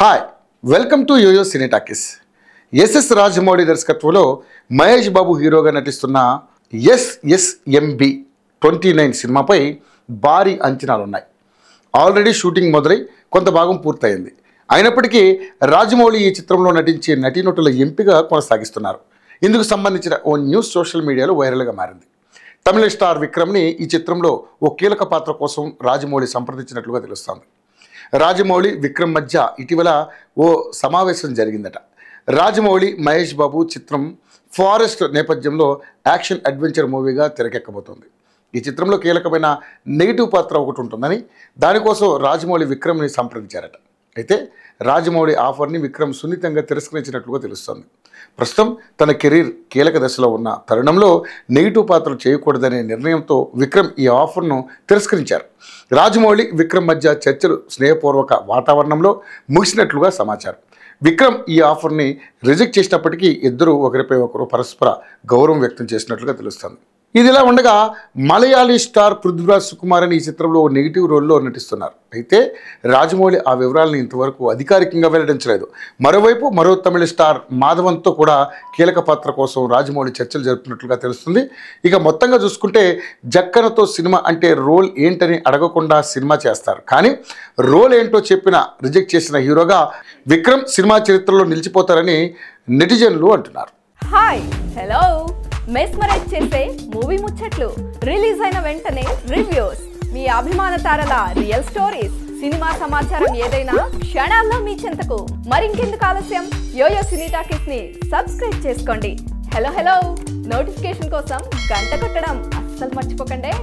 Hi welcome to YoYo Cine Talkies. SS Rajamouli దర్శకత్వంలో మహేష్ బాబు హీరోగా నటిస్తున్న ఎస్ఎస్ఎంబి 29 సినిమాపై భారీ అంచనాలు ఉన్నాయి. ఆల్రెడీ షూటింగ్ మొదలై కొంత భాగం పూర్తయింది. అయినప్పటికీ రాజమౌళి ఈ చిత్రంలో నటించే నటీనటుల ఎంపిక కొనసాగిస్తున్నారు. ఇందుకు సంబంధించిన ఓ న్యూస్ సోషల్ మీడియాలో వైరల్గా మారింది. తమిళ స్టార్ విక్రమ్ని ఈ చిత్రంలో ఓ కీలక పాత్ర కోసం రాజమౌళి సంప్రదించినట్లుగా తెలుస్తోంది. రాజమౌళి విక్రమ్ మధ్య ఇటీవల ఓ సమావేశం జరిగిందట. రాజమౌళి మహేష్ బాబు చిత్రం ఫారెస్ట్ నేపథ్యంలో యాక్షన్ అడ్వెంచర్ మూవీగా తెరకెక్కబోతోంది. ఈ చిత్రంలో కీలకమైన నెగిటివ్ పాత్ర ఒకటి ఉంటుందని దానికోసం రాజమౌళి విక్రమ్ని సంప్రదించారట. అయితే రాజమౌళి ఆఫర్ని విక్రమ్ సున్నితంగా తిరస్కరించినట్లుగా తెలుస్తోంది. ప్రస్తుతం తన కెరీర్ కీలక దశలో ఉన్న తరుణంలో నెగిటివ్ పాత్రలు చేయకూడదనే నిర్ణయంతో విక్రమ్ ఈ ఆఫర్ను తిరస్కరించారు. రాజమౌళి విక్రమ్ మధ్య చర్చలు స్నేహపూర్వక వాతావరణంలో ముగిసినట్లుగా సమాచారం. విక్రమ్ ఈ ఆఫర్ని రిజెక్ట్ చేసినప్పటికీ ఇద్దరు ఒకరిపై ఒకరు పరస్పర గౌరవం వ్యక్తం చేసినట్లుగా తెలుస్తోంది. ఇదిలా ఉండగా మలయాళీ స్టార్ పృథ్వీరాజ్ సుకుమార్ అని ఈ చిత్రంలో నెగిటివ్ రోల్లో నటిస్తున్నారు. అయితే రాజమౌళి ఆ వివరాలను ఇంతవరకు అధికారికంగా వెల్లడించలేదు. మరోవైపు మరో తమిళ స్టార్ మాధవన్తో కూడా కీలక పాత్ర కోసం రాజమౌళి చర్చలు జరుపుతున్నట్లుగా తెలుస్తుంది. ఇక మొత్తంగా చూసుకుంటే జక్కనతో సినిమా అంటే రోల్ ఏంటని అడగకుండా సినిమా చేస్తారు. కానీ రోల్ ఏంటో చెప్పిన రిజెక్ట్ చేసిన హీరోగా విక్రమ్ సినిమా చరిత్రలో నిలిచిపోతారని నెటిజన్లు అంటున్నారు. హాయ్ హలో మెస్మరైజ్ చేసే మూవీ ముచ్చట్లు, రిలీజ్ అయిన వెంటనే రివ్యూస్, మీ అభిమాన తారల రియల్ స్టోరీస్, సినిమా సమాచారం ఏదైనా క్షణాల్లో మీ చెంతకు. మరింకెందుకు ఆలస్యం, యోయో సినీ టాకీస్ ని సబ్స్క్రైబ్ చేసుకోండి. హలో నోటిఫికేషన్ కోసం గంట కొట్టడం అస్సలు మర్చిపోకండి.